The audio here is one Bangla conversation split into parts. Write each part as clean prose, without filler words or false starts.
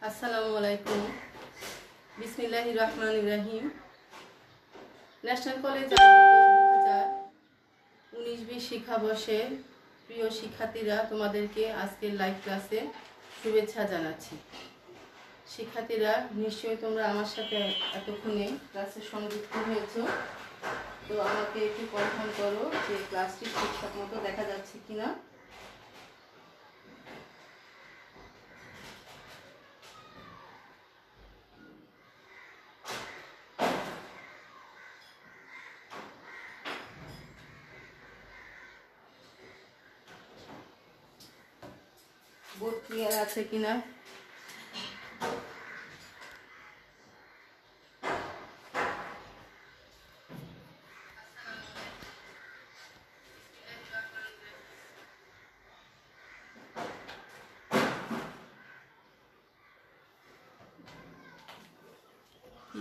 আসসালামু আলাইকুম। বিসমিল্লাহির রহমানির রহিম। ন্যাশনাল কলেজ 2019-20 শিক্ষাবর্ষের প্রিয় শিক্ষার্থীরা, তোমাদেরকে আজকের লাইভ ক্লাসে শুভেচ্ছা জানাচ্ছি। শিক্ষার্থীরা, নিশ্চয়ই তোমরা আমার সাথে এতক্ষণে ক্লাসে সংযুক্ত হয়েছো। তো আমাকে একটু কনফার্ম করো যে ক্লাসটি ঠিকঠাক মতো দেখা যাচ্ছে কিনা। বোর্ড ক্লিয়ার আছে কিনা।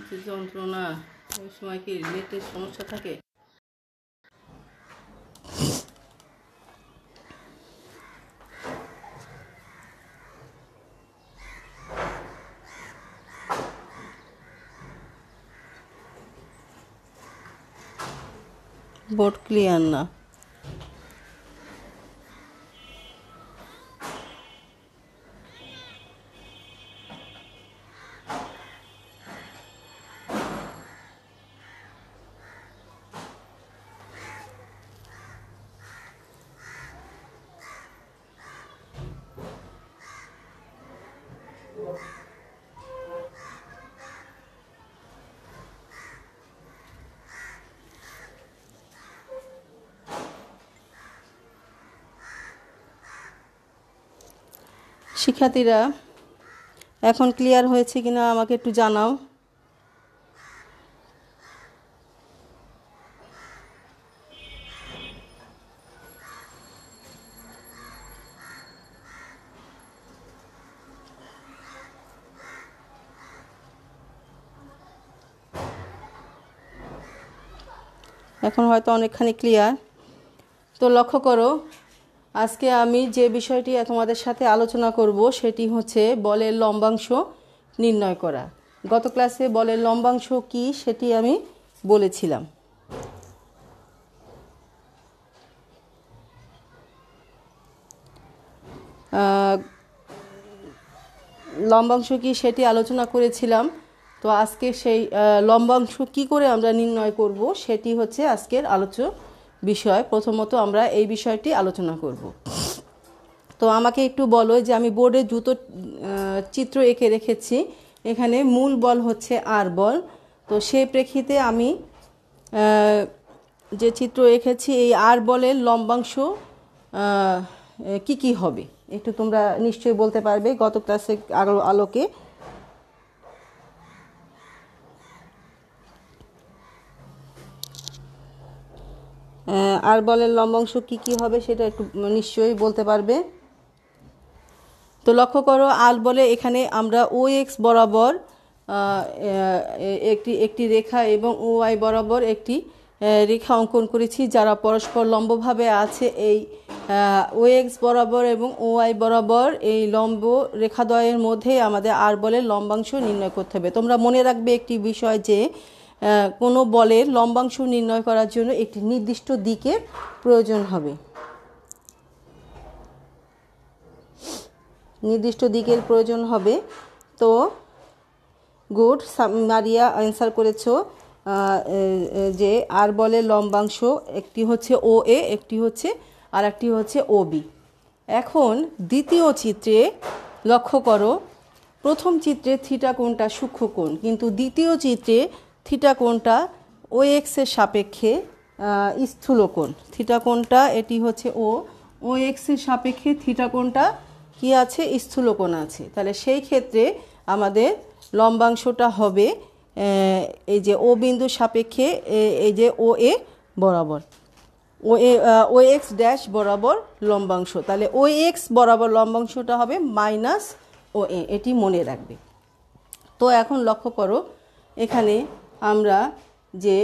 কি যন্ত্রণা, ওই সময় কি নেটের সমস্যা থাকে। বোর্ড ক্লিয়ার না। শিক্ষার্থীরা, এখন ক্লিয়ার হয়েছে কিনা আমাকে একটু জানাও। এখন হয়তো অনেকখানি ক্লিয়ার। তো লক্ষ্য করো, আজকে আমি যে বিষয়টি তোমাদের সাথে আলোচনা করব সেটি হচ্ছে বলের লম্বাংশ নির্ণয় করা। গত ক্লাসে বলের লম্বাংশ কি সেটি আমি বলেছিলাম। লম্বাংশ কি সেটি আলোচনা করেছিলাম। তো আজকে সেই লম্বাংশ কি করে আমরা নির্ণয় করব সেটি হচ্ছে আজকের আলোচ্য বিষয়। প্রথমত আমরা এই বিষয়টি আলোচনা করব। তো আমাকে একটু বলো যে আমি বোর্ডে দুটো চিত্র এঁকে রেখেছি। এখানে মূল বল হচ্ছে আর বল। তো সেই প্রেক্ষিতে আমি যে চিত্র এঁকেছি, এই আর বলের লম্বাংশ কি কি হবে একটু তোমরা নিশ্চয়ই বলতে পারবে গত ক্লাসে আলোকে। আর বলের লম্বাংশ কি কি হবে সেটা একটু নিশ্চয়ই বলতে পারবে। তো লক্ষ্য করো, আর বলে এখানে আমরা ও এক্স বরাবর একটি রেখা এবং ও ওয়াই বরাবর একটি রেখা অঙ্কন করেছি, যারা পরস্পর লম্বভাবে আছে। এই ও এক্স বরাবর এবং ও ওয়াই বরাবর এই লম্ব রেখাদ্বয়ের মধ্যে আমাদের আর বলের লম্বাংশ নির্ণয় করতে হবে। তোমরা মনে রাখবে একটি বিষয় যে কোনো বলের লম্বাংশ নির্ণয় করার জন্য একটি নির্দিষ্ট দিকের প্রয়োজন হবে। নির্দিষ্ট দিকের প্রয়োজন হবে। তো গুড, মারিয়া অ্যান্সার করেছো যে আর বলের লম্বাংশ একটি হচ্ছে ও এ, একটি হচ্ছে আর একটি হচ্ছে ও বি। এখন দ্বিতীয় চিত্রে লক্ষ্য করো, প্রথম চিত্রে থিটা কোণটা সূক্ষ্ম কোণ, কিন্তু দ্বিতীয় চিত্রে থিটা কোণটা ও এক্সের সাপেক্ষে স্থূল কোণ। থিটা কোণটা এটি হচ্ছে ও এক্সের সাপেক্ষে থিটা কোণটা কি আছে, স্থূল কোণ আছে। তাহলে সেই ক্ষেত্রে আমাদের লম্বাংশটা হবে এই যে ও বিন্দুর সাপেক্ষে এই যে ও এ বরাবর, ও এক্স ড্যাশ বরাবর লম্বাংশ। তাহলে ও এক্স বরাবর লম্বাংশটা হবে মাইনাস ও এ, এটি মনে রাখবে। তো এখন লক্ষ্য করো, এখানে আমরা যে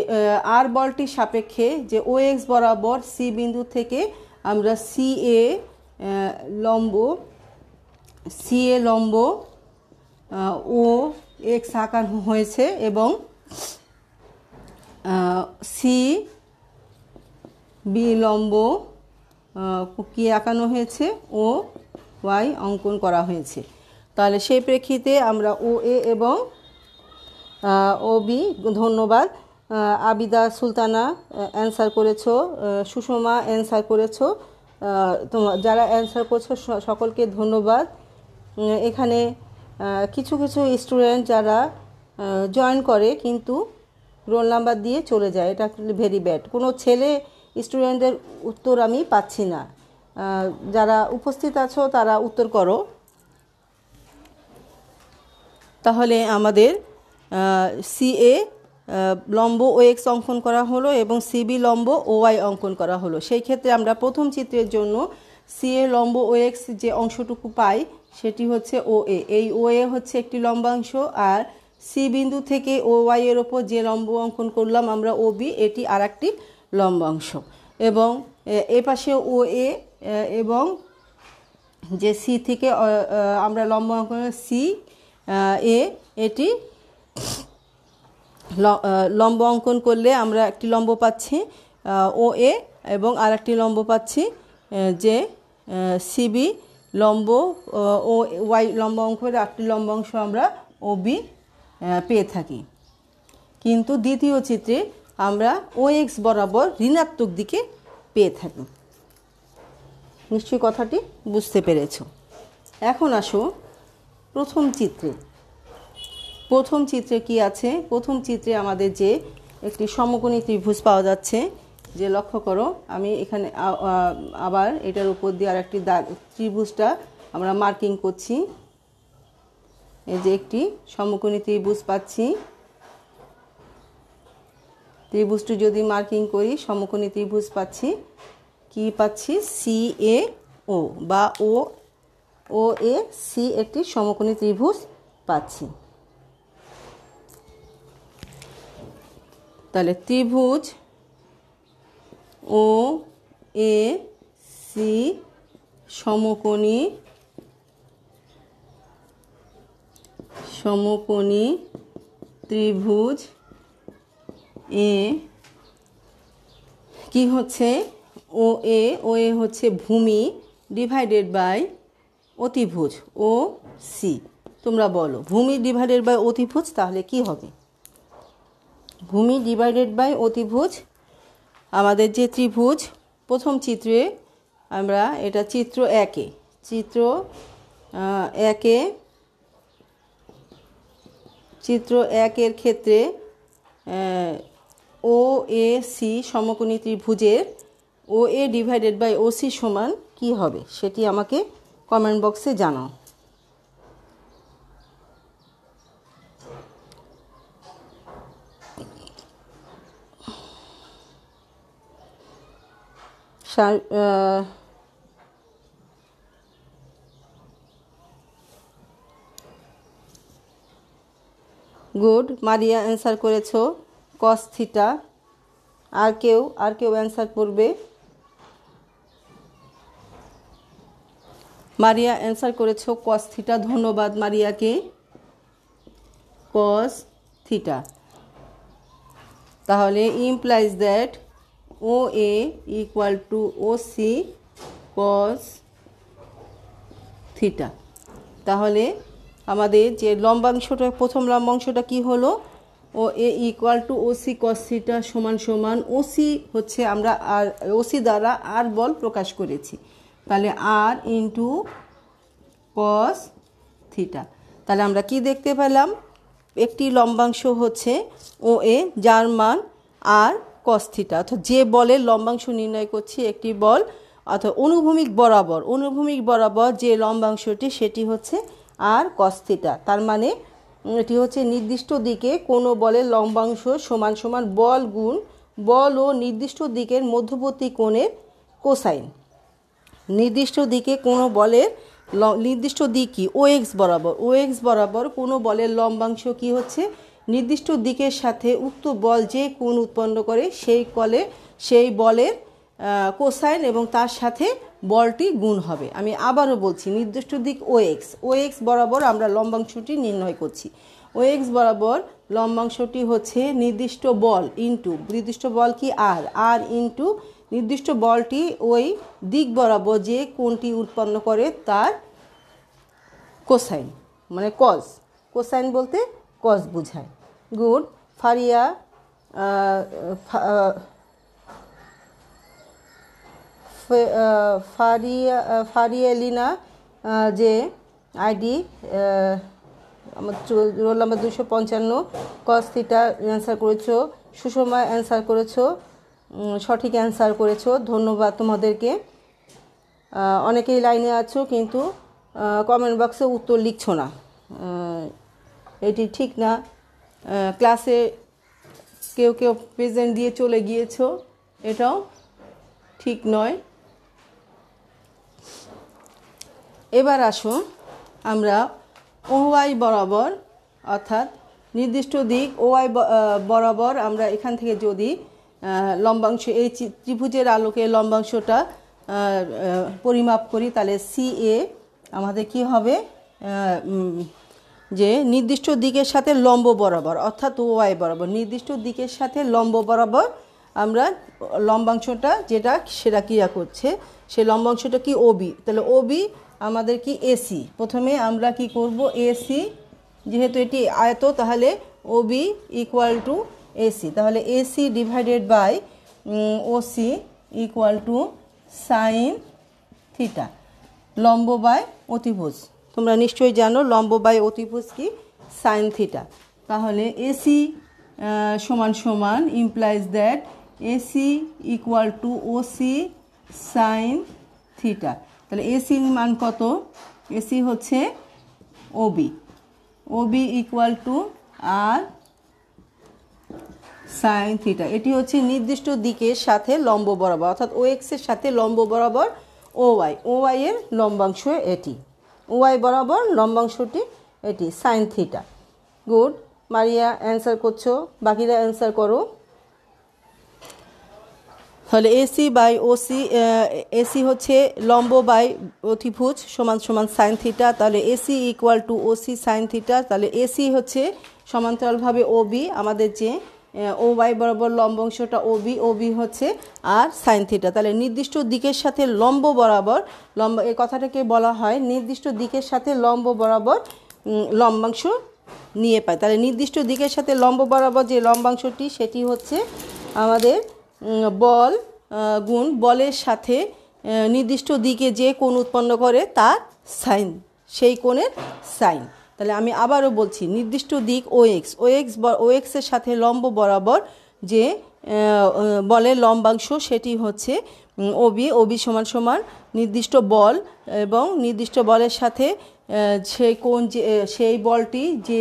আর বলটির সাপেক্ষে যে ও এক্স বরাবর সি বিন্দু থেকে আমরা সি এ লম্ব ও এক্স আঁকানো হয়েছে এবং সি বি লম্ব কি আঁকানো হয়েছে, ও ওয়াই অঙ্কন করা হয়েছে। তাহলে সেই প্রেক্ষিতে আমরা ও এ এবং ও বি, ধন্যবাদ আবিদা সুলতানা অ্যান্সার করেছো, সুষমা অ্যান্সার করেছো, তোমার যারা অ্যান্সার করছো সকলকে ধন্যবাদ। এখানে কিছু কিছু স্টুডেন্ট যারা জয়েন করে কিন্তু রোল নাম্বার দিয়ে চলে যায়, এটা ভেরি ব্যাড। কোনো ছেলে স্টুডেন্টদের উত্তর আমি পাচ্ছি না। যারা উপস্থিত আছো তারা উত্তর করো। তাহলে আমাদের সিএ লম্ব ও এক্স অঙ্কন করা হলো এবং সিবি লম্ব ও ওয়াই অঙ্কন করা হলো। সেই ক্ষেত্রে আমরা প্রথম চিত্রের জন্য সিএ লম্ব ও এক্স যে অংশটুকু পাই সেটি হচ্ছে ও এ। এই ও এ হচ্ছে একটি লম্বাংশ, আর সি বিন্দু থেকে ও ওয়াই এর ওপর যে লম্ব অঙ্কন করলাম আমরা ও বি, এটি আর একটি লম্বাংশ। এবং এ পাশে ও এ এবং যে সি থেকে আমরা লম্ব অঙ্কন সি এ, এটি লম্ব অঙ্কন করলে আমরা একটি লম্ব পাচ্ছি ও এ এবং আর একটি লম্ব পাচ্ছি যে সিবি লম্ব ও ওয়াই লম্ব অঙ্কন করে একটি লম্বাংশ আমরা ও বি পেয়ে থাকি। কিন্তু দ্বিতীয় চিত্রে আমরা ও এক্স বরাবর ঋণাত্মক দিকে পেয়ে থাকি। নিশ্চয়ই কথাটি বুঝতে পেরেছ। এখন আসো প্রথম চিত্রে। প্রথম চিত্রে কি আছে? প্রথম চিত্রে আমাদের যে একটি সমকোণী ত্রিভুজ পাওয়া যাচ্ছে, যে লক্ষ্য করো আমি এখানে আবার এটার উপর দিয়ে আর একটি ত্রিভুজটা আমরা মার্কিং করছি। এই যে একটি সমকোণী ত্রিভুজ পাচ্ছি। ত্রিভুজটি যদি মার্কিং করি, সমকোণী ত্রিভুজ পাচ্ছি, কি পাচ্ছি? সি এ ও বা ও এ সি একটি সমকোণী ত্রিভুজ পাচ্ছি। তাহলে ত্রিভুজ ও এ সি সমকোণী ত্রিভুজ এ কি হচ্ছে? ও এ হচ্ছে ভূমি ডিভাইডেড বাই অতিভুজ ও সি। তোমরা বলো ভূমি ডিভাইডেড বাই অতিভুজ তাহলে কি হবে? ভূমি ডিভাইডেড বাই অতিভুজ, আমাদের যে ত্রিভুজ প্রথম চিত্রে আমরা, এটা চিত্র একে, চিত্র একের ক্ষেত্রে ও এ সি সমকোণী ত্রিভুজের ও A divided by O C সমান কী হবে সেটি আমাকে কমেন্ট বক্সে জানাও। গুড, মারিয়া অ্যান্সার করেছো কস থিটা। আর কেউ অ্যান্সার করবে? মারিয়া অ্যান্সার করেছো কস থিটা, ধন্যবাদ মারিয়াকে। কস থিটা, তাহলে implies that O A equal to O C cos theta. তাহলে আমাদের যে লম্বাংশটা, প্রথম লম্বাংশটা কি হলো? O A equal to O C cos theta সমান সমান, ও সি হচ্ছে আমরা আর ও সি দ্বারা আর বল প্রকাশ করেছি, তাহলে আর ইন্টু কস থিটা। তাহলে আমরা কি দেখতে পেলাম? একটি লম্বাংশ হচ্ছে ও এ যার মান আর কস থিটা, অর্থাৎ যে বলের লম্বাংশ নির্ণয় করছি একটি বল, অর্থাৎ অনুভূমিক বরাবর যে লম্বাংশটি সেটি হচ্ছে আর কস থিটা। তার মানে এটি হচ্ছে নির্দিষ্ট দিকে কোনো বলের লম্বাংশ সমান সমান বল গুণ বল ও নির্দিষ্ট দিকের মধ্যবর্তী কোণের কোসাইন। নির্দিষ্ট দিকে কোনো বলের নির্দিষ্ট দিক কি? ও এক্স বরাবর কোনো বলের লম্বাংশ কি হচ্ছে? নির্দিষ্ট দিকের সাথে উক্ত বল যে কোণ উৎপন্ন করে সেই বলের কোসাইন এবং তার সাথে বলটি গুণ হবে। আমি আবারও বলছি, নির্দিষ্ট দিক ও এক্স বরাবর আমরা লম্বাংশটি নির্ণয় করছি। ও এক্স বরাবর লম্বাংশটি হচ্ছে নির্দিষ্ট বল ইন্টু, নির্দিষ্ট বল কি আর ইন্টু নির্দিষ্ট বলটি ওই দিক বরাবর যে কোণটি উৎপন্ন করে তার কোসাইন, মানে কজ। কোসাইন বলতে কজ বোঝায়। গুড। ফারিয়েলিনা যে আইডি আমার roll number 255 cause theta answer করেছো। সুষমা অ্যান্সার করেছো, সঠিক অ্যান্সার করেছো, ধন্যবাদ তোমাদেরকে। অনেকেই লাইনে আছো কিন্তু কমেন্ট বক্সে উত্তর লিখছো না, এটি ঠিক না। ক্লাসে কেউ কেউ প্রেজেন্ট দিয়ে চলে গিয়েছো, এটাও ঠিক নয়। এবার আসো আমরা ওয়াই বরাবর, অর্থাৎ নির্দিষ্ট দিক ওয়াই বরাবর আমরা এখান থেকে যদি লম্বাংশ, এই ত্রিভুজের আলোকে লম্বাংশটা পরিমাপ করি, তাহলে সি এ আমাদের কি হবে, যে নির্দিষ্ট দিকের সাথে লম্ব বরাবর, অর্থাৎ ওয়াই বরাবর নির্দিষ্ট দিকের সাথে লম্ব বরাবর আমরা লম্বাংশটা যেটা সেটা ক্রিয়া করছে, সেই লম্বাংশটা কি ওবি। তাহলে ওবি আমাদের কি এসি। প্রথমে আমরা কি করব, এসি, যেহেতু এটি আয়ত তাহলে ওবি ইকুয়াল টু এসি। তাহলে AC divided by OC equal to sine theta, লম্ব বাই অতিভুজ। তোমরা নিশ্চয়ই জানো লম্ব বাই অতিভুজ কি, সাইন থিটা। তাহলে এসি সমান সমান implies that AC equal to OC sine theta. তাহলে এসির মান কত, এসি হচ্ছে OB, OB equal to R sine theta. এটি হচ্ছে নির্দিষ্ট দিকের সাথে লম্ব বরাবর, অর্থাৎ ও এক্সের সাথে লম্ব বরাবর ও ওয়াই এর লম্বাংশ এটি, ওয়াই বরাবর লম্বাংশটি এটি সাইন থিটা। গুড। মারিয়া অ্যান্সার করছো, বাকিরা অ্যান্সার করো। তাহলে এসি বাই ওসি, এসি হচ্ছে লম্ব বাই অতিভুজ সমান সমান সাইন থিটা। তাহলে AC equal to OC sine theta. তাহলে এসি হচ্ছে সমান্তরালভাবে ওবি, আমাদের যে ও ওয়াই বরাবর লম্বাংশটা ওবি, ওবি হচ্ছে আর সাইন থিটা। তাহলে নির্দিষ্ট দিকের সাথে লম্ব বরাবর, লম্ব এই কথাটাকে বলা হয় নির্দিষ্ট দিকের সাথে লম্ব বরাবর লম্বাংশ নিয়ে পায়। তাহলে নির্দিষ্ট দিকের সাথে লম্ব বরাবর যে লম্বাংশটি সেটি হচ্ছে আমাদের বল গুণ বলের সাথে নির্দিষ্ট দিকে যে কোণ উৎপন্ন করে তার সাইন, সেই কোণের সাইন। তাহলে আমি আবারও বলছি, নির্দিষ্ট দিক ও এক্সের সাথে লম্ব বরাবর যে বলের লম্বাংশ সেটি হচ্ছে ওবি, ওবি সমান সমান নির্দিষ্ট বল এবং নির্দিষ্ট বলের সাথে সেই কোণ, যে সেই বলটি যে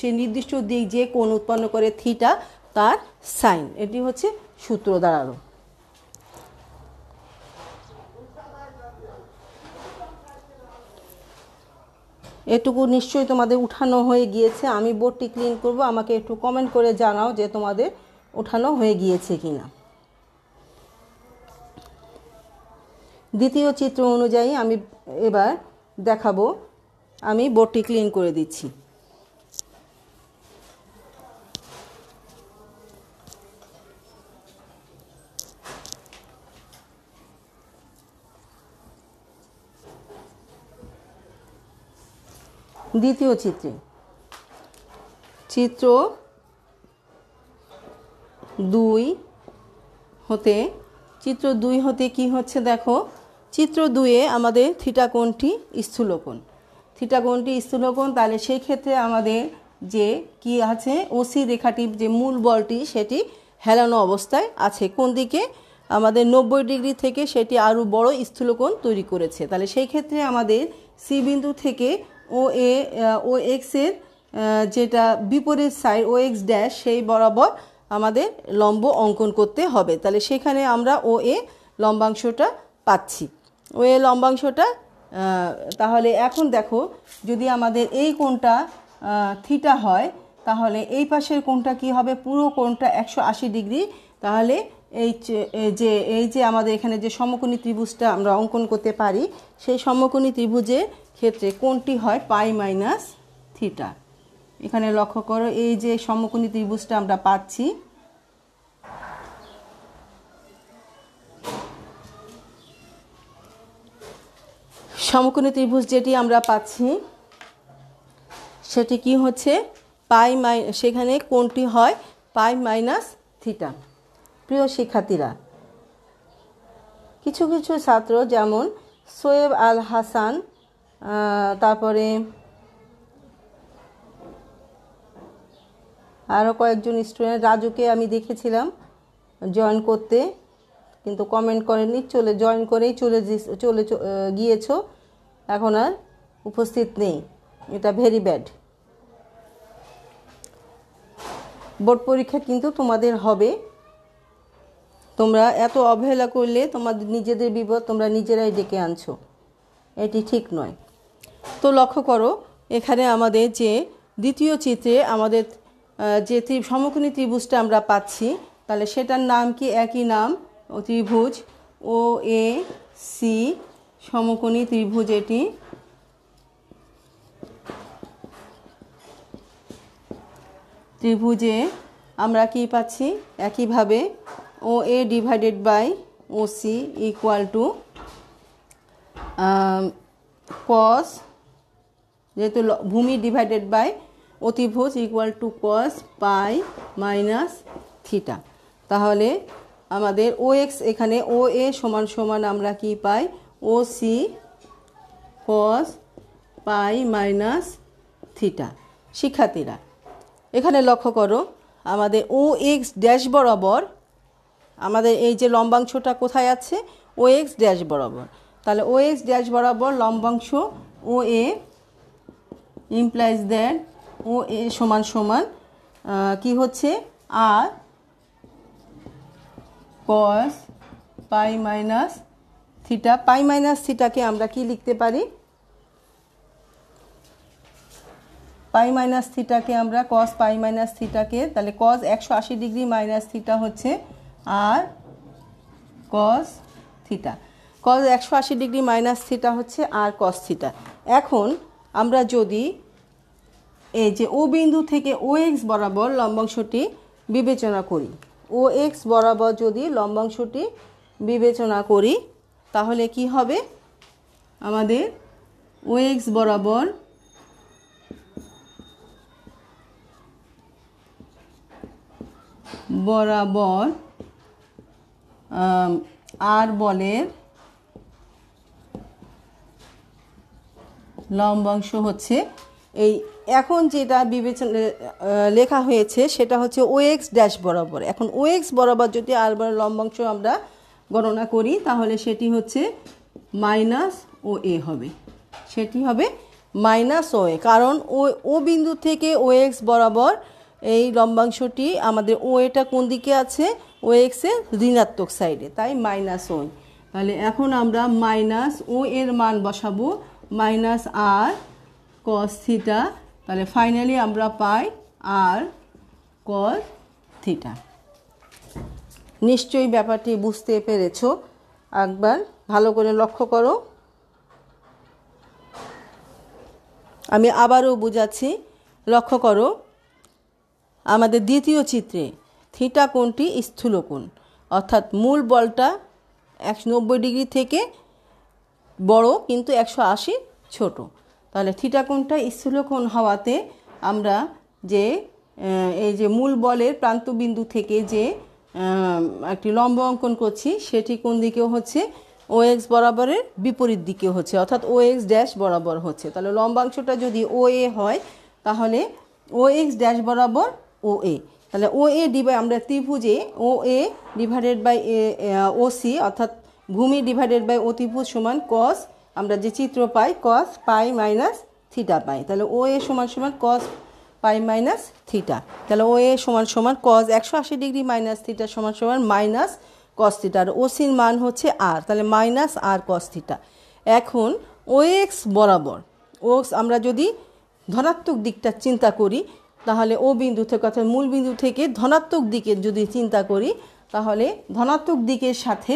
সেই নির্দিষ্ট দিক যে কোণ উৎপন্ন করে থিটা তার সাইন। এটি হচ্ছে সূত্র দাঁড়ালো। এটুকু নিশ্চয়ই তোমাদের উঠানো হয়ে গিয়েছে। আমি বোর্ডটি ক্লিন করব, আমাকে একটু কমেন্ট করে জানাও যে তোমাদের উঠানো হয়ে গিয়েছে কিনা। দ্বিতীয় চিত্র অনুযায়ী আমি এবার দেখাবো, আমি বোর্ডটি ক্লিন করে দিচ্ছি। দ্বিতীয় চিত্রে, চিত্র 2 হতে কি হচ্ছে দেখো, চিত্র 2-এ আমাদের থিটা কোণটি স্থূলকোণ, থিটা কোণটি স্থূলকোণ। তাহলে সেই ক্ষেত্রে আমাদের যে কি আছে, ওসি রেখাটি যে মূল বলটি সেটি হেলানো অবস্থায় আছে, কোন দিকে, আমাদের 90 ডিগ্রি থেকে সেটি আরও বড় স্থূলকোণ তৈরি করেছে। তাহলে সেই ক্ষেত্রে আমাদের সি বিন্দু থেকে ও এক্সের যেটা বিপরীত সাইড ও এক্স ড্যাশ সেই বরাবর আমাদের লম্ব অঙ্কন করতে হবে। তাহলে সেখানে আমরা ও এ লম্বাংশটা পাচ্ছি, ও এ লম্বাংশটা। তাহলে এখন দেখো, যদি আমাদের এই কোণটা থিটা হয় তাহলে এই পাশের কোণটা কি হবে, পুরো কোণটা 180 ডিগ্রি। তাহলে এই যে আমাদের এখানে যে সমকোণী ত্রিভুজটা আমরা অঙ্কন করতে পারি, সেই সমকোণী ত্রিভুজের ক্ষেত্রে কোণটি হয় পাই মাইনাস থিটা। এখানে লক্ষ্য করো, এই যে সমকোণী ত্রিভুজটা আমরা পাচ্ছি, সমকোণী ত্রিভুজ যেটি আমরা পাচ্ছি সেটি কি হচ্ছে সেখানে কোণটি হয় পাই মাইনাস থিটা। প্রিয় শিক্ষার্থীরা, কিছু কিছু ছাত্র যেমন সোয়েব আল হাসান, তারপরে আরও কয়েকজন স্টুডেন্ট, রাজুকে আমি দেখেছিলাম জয়েন করতে, কিন্তু কমেন্ট করেনি, জয়েন করেই চলে গিয়েছো, এখন আর উপস্থিত নেই। এটা ভেরি ব্যাড। বোর্ড পরীক্ষা কিন্তু তোমাদের হবে, তোমরা এত অবহেলা করলে তোমাদের নিজেদের বিপদ তোমরা নিজেরাই ডেকে আনছো, এটি ঠিক নয়। তো লক্ষ্য করো, এখানে আমাদের যে দ্বিতীয় চিত্রে আমাদের যে সমকোণী ত্রিভুজটা আমরা পাচ্ছি, তাহলে সেটার নাম কি? একই নাম, ত্রিভুজ ও এ সি সমকোণী ত্রিভুজ। এটি ত্রিভুজে আমরা কি পাচ্ছি? একইভাবে O A divided by O C equal to cos, যেহেতু ভূমি ডিভাইডেড বাই অতিভুজ equal to cos pi minus theta. তাহলে আমাদের ও এক্স, এখানে ও এ সমান সমান আমরা কি পাই? ও সি কস পাই মাইনাস থিটা। শিক্ষার্থীরা, এখানে লক্ষ্য করো, আমাদের ও এক্স ড্যাশ বরাবর আমাদের এই যে লম্বাংশটা কোথায় আছে? ও এক্স ড্যাশ বরাবর। তাহলে ও এক্স ড্যাশ বরাবর লম্বাংশ ও এ ইমপ্লাইজ দ্যাট ও এ সমান সমান কি হচ্ছে? আর কস পাই মাইনাস থিটা। পাই মাইনাস থিটাকে আমরা কি লিখতে পারি? পাই মাইনাস থিটাকে আমরা কস পাই মাইনাস থিটাকে, তাহলে কস 180 ডিগ্রি মাইনাস থিটা হচ্ছে আর কস থিটা। কস 180 ডিগ্রি মাইনাস থিটা হচ্ছে আর কস থিটা। এখন আমরা যদি এই যে ও বিন্দু থেকে ও এক্স বরাবর লম্বাংশটি বিবেচনা করি, ও এক্স বরাবর যদি লম্বাংশটি বিবেচনা করি, তাহলে কি হবে? আমাদের ও এক্স বরাবর আর বলের লম্বাংশ হচ্ছে এই, এখন যেটা বিবেচনা লেখা হয়েছে সেটা হচ্ছে ও এক্স ড্যাশ বরাবর। এখন ও এক্স বরাবর যদি আর বলের লম্বাংশ আমরা গণনা করি, তাহলে সেটি হচ্ছে মাইনাস ও এ হবে, সেটি হবে মাইনাস ও এ। কারণ ও বিন্দু থেকে ও এক্স বরাবর এই লম্বাংশটি আমাদের ও এটা কোন দিকে আছে? ও এক্সের ঋণাত্মক সাইডে, তাই মাইনাস ও। তাহলে এখন আমরা মাইনাস ও এর মান বসাবো, মাইনাস আর কস থিটা। তাহলে ফাইনালি আমরা পাই আর কস থিটা। নিশ্চয়ই ব্যাপারটি বুঝতে পেরেছো, একবার ভালো করে লক্ষ্য করো। আমি আবারও বুঝাচ্ছি, লক্ষ্য করো, আমাদের দ্বিতীয় চিত্রে থিটা কোণটি স্থূলকোণ, অর্থাৎ মূল বলটা 190 ডিগ্রি থেকে বড় কিন্তু 180 ছোট। তাহলে থিটা কোণটা স্থূলকোণ হওয়াতে আমরা যে এই যে মূল বলের প্রান্তবিন্দু থেকে যে একটি লম্ব অঙ্কন করছি, সেটি কোন দিকেও হচ্ছে? ও এক্স বরাবরের বিপরীত দিকে হচ্ছে, অর্থাৎ ও এক্স ড্যাশ বরাবর হচ্ছে। তাহলে লম্বাংশটা যদি ও এ হয়, তাহলে ও এক্স ড্যাশ বরাবর ও এ। তাহলে ও এ আমরা ত্রিভুজে ও A divided by O C, অর্থাৎ ভূমি ডিভাইডেড বাই অতিভুজ সমান কস, আমরা যে চিত্র পাই কস পাই মাইনাস থিটা পাই। তাহলে ও এ সমান সমান কস পাই মাইনাস থিটা। তাহলে ও এ সমান সমান কস 180 ডিগ্রি মাইনাস থিটা সমান সমান মাইনাস কস থিটা, আর ও সির মান হচ্ছে আর, তাহলে মাইনাস আর কস থিটা। এখন ও এক্স বরাবর আমরা যদি ধনাত্মক দিকটা চিন্তা করি, তাহলে ও বিন্দু থেকে অর্থাৎ মূল বিন্দু থেকে ধনাত্মক দিকে যদি চিন্তা করি, তাহলে ধনাত্মক দিকের সাথে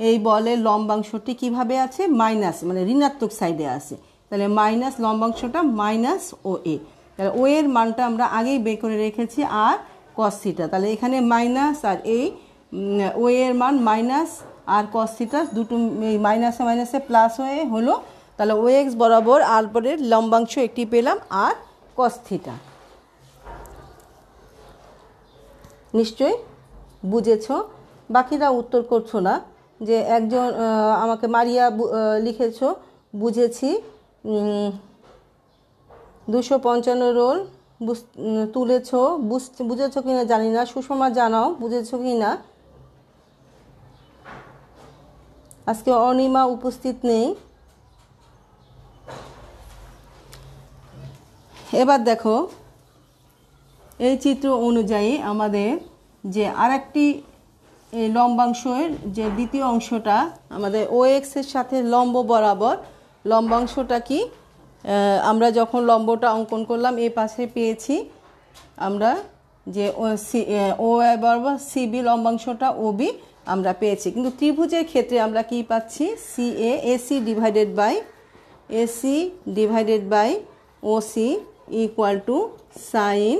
এই বলের লম্বাংশটি কিভাবে আছে, মাইনাস মানে ঋণাত্মক সাইডে আছে। তাহলে মাইনাস লম্বাংশটা মাইনাস ও এ, তাহলে ও এর মানটা আমরা আগেই বের করে রেখেছি আর কস থিটা। তাহলে এখানে মাইনাস আর এই ও এর মান মাইনাস আর কস থিটা দুটো মাইনাসে মাইনাসে প্লাস হয়ে হলো। তাহলে ও এক্স বরাবর আর পরের লম্বাংশ একটি পেলাম আর কস থিটা। নিশ্চয়ই বুঝেছ, বাকিরা উত্তর করছো না। যে একজন আমাকে মারিয়া লিখেছ বুঝেছি, 255 রোল তুলেছ, বুঝেছ কিনা জানি না। সুষমা জানাও বুঝেছ কিনা। আজকে অনিমা উপস্থিত নেই। এবার দেখো এই চিত্র অনুযায়ী আমাদের যে আরেকটি এই লম্বাংশের যে দ্বিতীয় অংশটা আমাদের ও এক্সের সাথে লম্ব বরাবর, লম্বাংশটা কি আমরা যখন লম্বটা অঙ্কন করলাম এই পাশে পেয়েছি আমরা যে ও বরাবর সিবি লম্বাংশটা ওবি আমরা পেয়েছি। কিন্তু ত্রিভুজের ক্ষেত্রে আমরা কি পাচ্ছি, see AC divided by OC equal to sine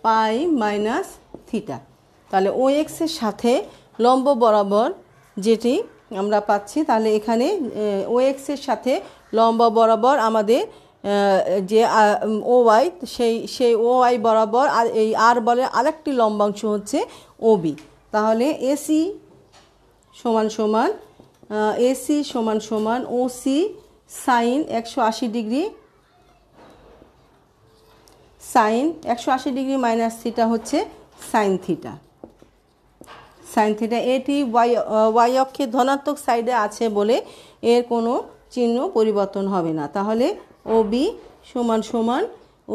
pi minus theta. তাহলে ও এক্সের সাথে লম্ব বরাবর যেটি আমরা পাচ্ছি, তাহলে এখানে ও এক্সের সাথে লম্ব বরাবর আমাদের যে ও ওয়াই, সেই ও ওয়াই বরাবর আর এই আর বলে আরেকটি লম্বাংশ হচ্ছে ওবি। তাহলে এসি সমান সমান OC sine 180 degree, sine 180 degree minus theta হচ্ছে সাইন থিটা। এটি ওয়াই অক্ষের ধনাত্মক সাইডে আছে বলে এর কোনো চিহ্ন পরিবর্তন হবে না। তাহলে ওবি সমান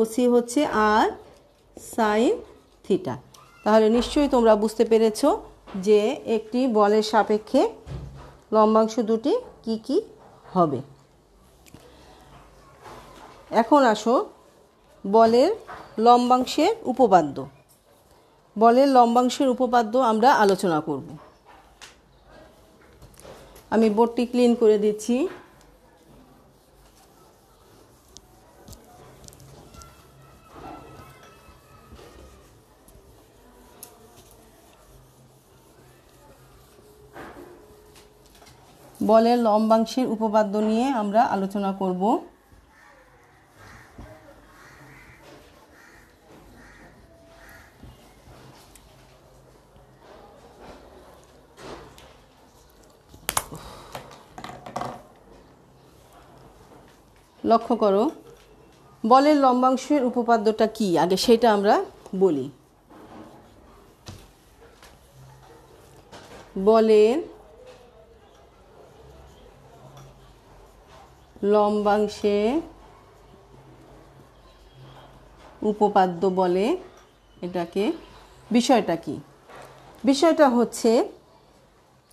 ওসি হচ্ছে আর সাইন থিটা। তাহলে নিশ্চয়ই তোমরা বুঝতে পেরেছ যে একটি বলের সাপেক্ষে লম্বাংশ দুটি কি কি হবে। এখন আসো বলের লম্বাংশের উপপাদ্য। বলের লম্বাংশের উপপাদ্য আমরা আলোচনা করব। আমি বোর্ডটি ক্লিন করে দিচ্ছি। বলের লম্বাংশের উপপাদ্য নিয়ে আমরা আলোচনা করব। লক্ষ্য করো বলের লম্বাংশের উপপাদ্যটা কি, আগে সেটা আমরা বলি। বলের লম্বাংশের উপপাদ্য বলে এটাকে। বিষয়টা কি, বিষয়টা হচ্ছে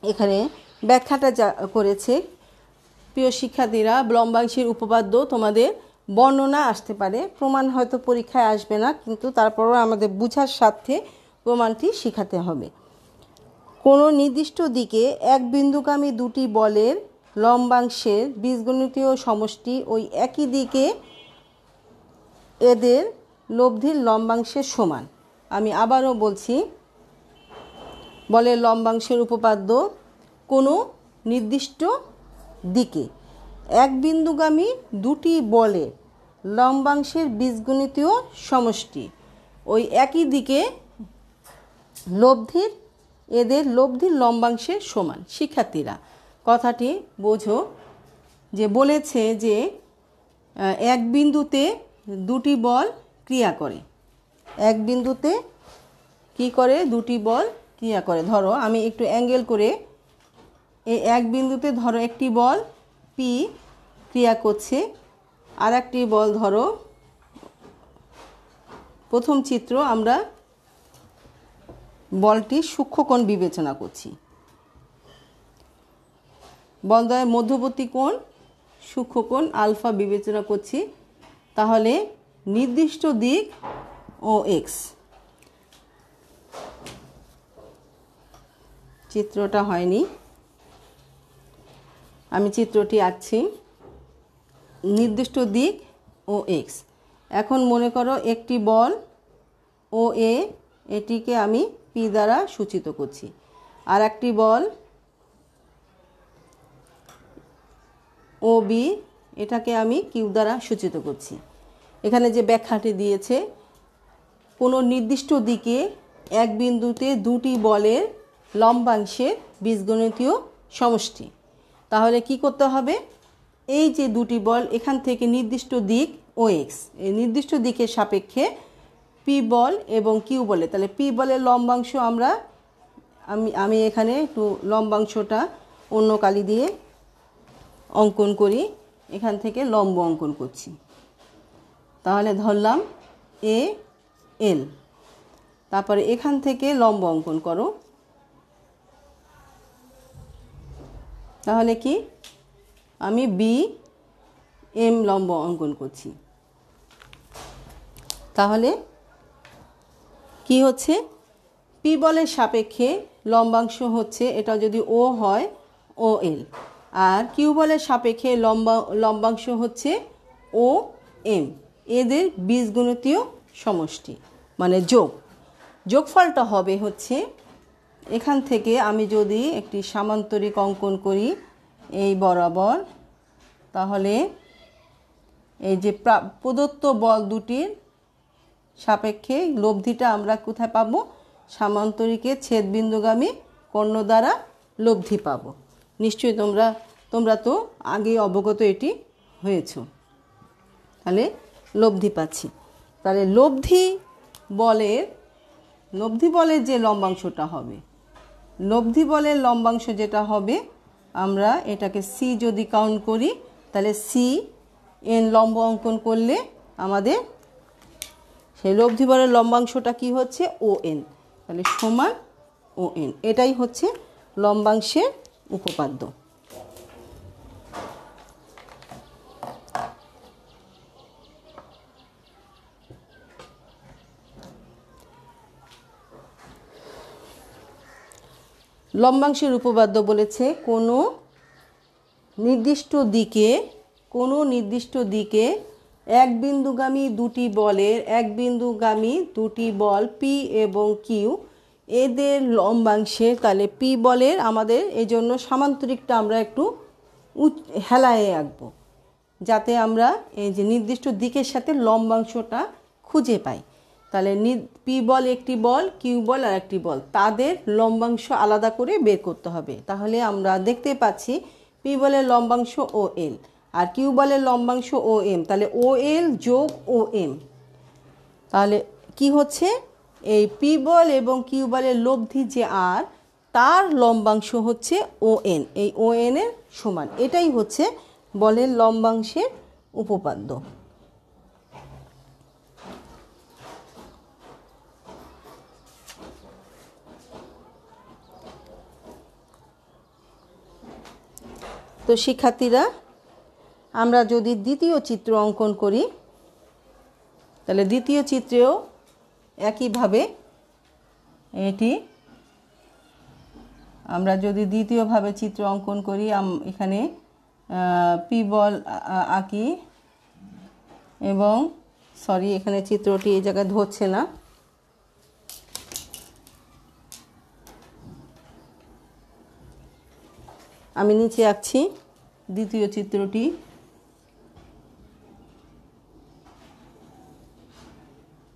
এখানে ব্যাখ্যাটা যা করেছে প্রিয় শিক্ষার্থীরা, লম্বাংশের উপপাদ্য তোমাদের বর্ণনা আসতে পারে, প্রমাণ হয়তো পরীক্ষায় আসবে না, কিন্তু তারপরও আমাদের বুঝার স্বার্থে প্রমাণটি শেখাতে হবে। কোনো নির্দিষ্ট দিকে এক বিন্দুগামী দুটি বলের লম্বাংশের বীজগণিতীয় সমষ্টি ওই একই দিকে এদের লব্ধির লম্বাংশের সমান। আমি আবারও বলছি, বলের লম্বাংশের উপপাদ্য কোনো নির্দিষ্ট দিকে এক বিন্দুগামী দুটি বলের লম্বাংশের বীজগণিতীয় সমষ্টি ওই একই দিকে এদের লব্ধির লম্বাংশের সমান। শিক্ষার্থীরা কথাটি বোঝো, যে বলেছে যে এক বিন্দুতে দুটি বল ক্রিয়া করে, এক বিন্দুতে কি করে, দুটি বল ক্রিয়া করে। ধরো আমি একটু অ্যাঙ্গেল করে এই এক বিন্দুতে ধরো একটি বল পি ক্রিয়া করছে, আর একটি বল ধরো, প্রথম চিত্র আমরা বলটির সূক্ষ্মকোণ বিবেচনা করছি, বলদ্বয়ের মধ্যবর্তী কোণ সূক্ষ্মকোণ আলফা বিবেচনা করছি। তাহলে নির্দিষ্ট দিক ও এক্স, চিত্রটা হয়নি, আমি চিত্রটি আঁকছি। নির্দিষ্ট দিক ও এক্স। এখন মনে করো একটি বল ও এ, এটিকে আমি পি দ্বারা সূচিত করছি, আর একটি বল ও বি, এটাকে আমি কিউ দ্বারা সূচিত করছি। এখানে যে ব্যাখ্যাটি দিয়েছে, কোনো নির্দিষ্ট দিকে এক বিন্দুতে দুটি বলের লম্বাংশের বীজগণিতীয় সমষ্টি। তাহলে কি করতে হবে, এই যে দুটি বল এখান থেকে নির্দিষ্ট দিক ও এক্স, এই নির্দিষ্ট দিকের সাপেক্ষে পি বল এবং কিউ বলে, তাহলে পি বলের লম্বাংশ আমি এখানে একটু লম্বাংশটা অন্য কালি দিয়ে অঙ্কন করি। এখান থেকে লম্ব অঙ্কন করছি। তাহলে ধরলাম এ এল, তারপরে এখান থেকে লম্ব অঙ্কন করো। তাহলে কি, আমি বি এম লম্ব অঙ্কন করছি। তাহলে কি হচ্ছে, পি বলের সাপেক্ষে লম্বাংশ হচ্ছে, এটা যদি ও হয় ও এল, আর কিউ বলের সাপেক্ষে লম্বাংশ হচ্ছে ও এম। এদের বীজগণিতীয় সমষ্টি মানে যোগফলটা হবে হচ্ছে, এখান থেকে আমি যদি একটি সামান্তরিক অঙ্কন করি এই বরাবর, তাহলে এই যে প্রদত্ত বল দুটির সাপেক্ষে লব্ধিটা আমরা কোথায় পাবো, সামান্তরিকের ছেদবিন্দুগামী কর্ণ দ্বারা লব্ধি পাবো। নিশ্চয়ই তোমরা তো আগে অবগত এটি হয়েছ। তাহলে লব্ধি পাচ্ছি। তাহলে লব্ধি বলের যে লম্বাংশটা হবে, লব্ধি বলের লম্বাংশ যেটা হবে, আমরা এটাকে সি যদি কাউন্ট করি, তাহলে সি এন লম্ব অঙ্কন করলে আমাদের সেই লব্ধি বলের লম্বাংশটা কি হচ্ছে, ও এন। তাহলে সমান ও এন, এটাই হচ্ছে লম্বাংশের উপপাদ্য। লম্বাংশের উপপাদ্য বলেছে, কোনো নির্দিষ্ট দিকে এক বিন্দুগামী দুটি বল পি এবং কিউ, এদের লম্বাংশের, তাহলে পি বলের আমাদের এই জন্য সামান্তরিকটা আমরা একটু হেলায়ে আঁকবো, যাতে আমরা এই যে নির্দিষ্ট দিকের সাথে লম্বাংশটা খুঁজে পাই। তাহলে পি বল একটি বল, কিউ বল আর একটি বল, তাদের লম্বাংশ আলাদা করে বের করতে হবে। তাহলে আমরা দেখতে পাচ্ছি পি বলের লম্বাংশ ও এল আর কিউ বলের লম্বাংশ ও এম, তাহলে ও এল যোগ ও এম। তাহলে কি হচ্ছে, এই পি বল এবং কিউ বলের লব্ধি যে আর, তার লম্বাংশ হচ্ছে ও এন, এই ও এন এর সমান। এটাই হচ্ছে বলের লম্বাংশের উপপাদ্য। তো শিক্ষার্থীরা, আমরা যদি দ্বিতীয় চিত্র অঙ্কন করি, তাহলে দ্বিতীয় চিত্রেও একইভাবে এটি আমরা যদি দ্বিতীয়ভাবে চিত্র অঙ্কন করি, এখানে পি বল আঁকি এবং এখানে চিত্রটি এই জায়গায় ধরছে না, আমি নিচে আঁকছি দ্বিতীয় চিত্রটি।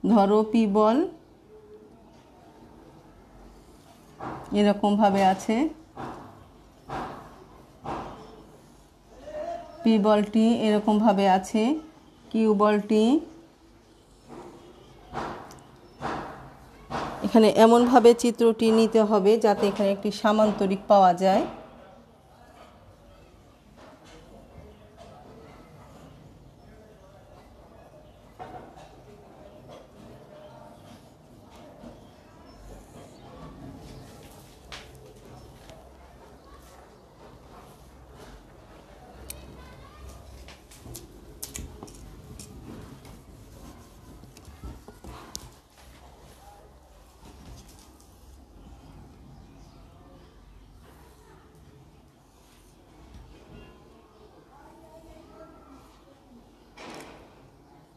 ধরো পি বল এরকমভাবে আছে, পি বলটি এরকমভাবে আছে, কিউ বলটি এখানে এমনভাবে চিত্রটি নিতে হবে যাতে এখানে একটি সামান্তরিক পাওয়া যায়।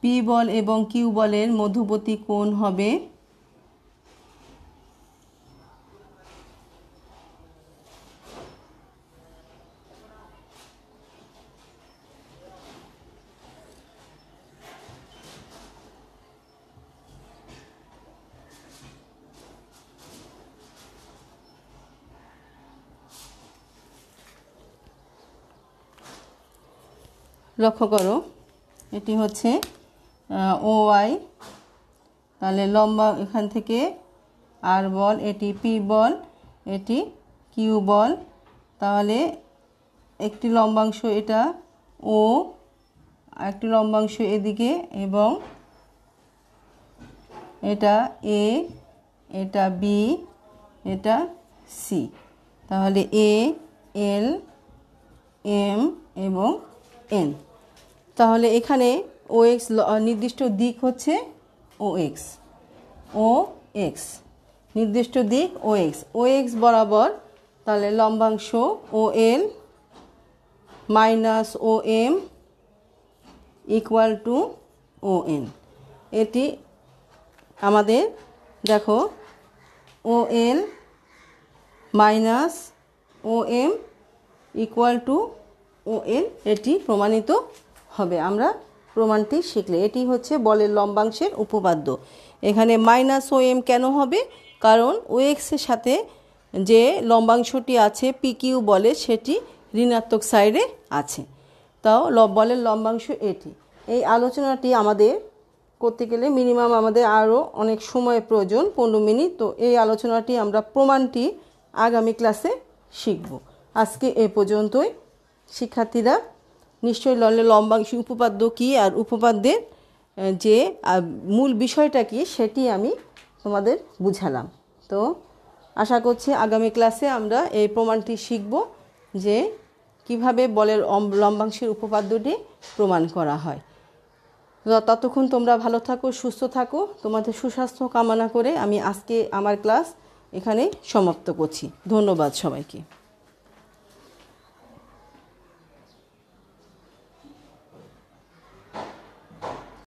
পি বল এবং কিউ বলের মধ্যবর্তী কোণ হবে লক্ষ্য করো এটি হচ্ছে ও ওয়াই তাহলে লম্বা এখান থেকে আর বল এটি পি বল এটি কিউ বল তাহলে একটি লম্বাংশ এটা ও একটি লম্বাংশ এদিকে এবং এটা এ এটা বি এটা সি তাহলে এ এল এম এবং এন তাহলে এখানে ও এক্স নির্দিষ্ট দিক হচ্ছে ও এক্স নির্দিষ্ট দিক ও এক্স বরাবর তাহলে লম্বাংশ O L minus O M equal to O N এটি আমাদের দেখো O L minus O M equal to O N এটি প্রমাণিত হবে আমরা প্রমাণটি শিখলে এটি হচ্ছে বলের লম্বাংশের উপপাদ্য এখানে মাইনাস ও এম কেন হবে কারণ ও এক্সের সাথে যে লম্বাংশটি আছে পি কিউ বলে সেটি ঋণাত্মক সাইডে আছে তাও বলের লম্বাংশ এটি এই আলোচনাটি আমাদের করতে গেলে মিনিমাম আমাদের আরও অনেক সময় প্রয়োজন 15 মিনিট তো এই আলোচনাটি আমরা প্রমাণটি আগামী ক্লাসে শিখব আজকে এ পর্যন্তই শিক্ষার্থীরা নিশ্চয়ই লম্বাংশ উপপাদ্য কী আর উপপাদ্যের যে মূল বিষয়টা কি সেটি আমি তোমাদের বুঝালাম তো আশা করছি আগামী ক্লাসে আমরা এই প্রমাণটি শিখব যে কিভাবে বলের লম্বাংশের উপপাদ্যটি প্রমাণ করা হয় ততক্ষণ তোমরা ভালো থাকো সুস্থ থাকো তোমাদের সুস্বাস্থ্য কামনা করে আমি আজকে আমার ক্লাস এখানে সমাপ্ত করছি ধন্যবাদ সবাইকে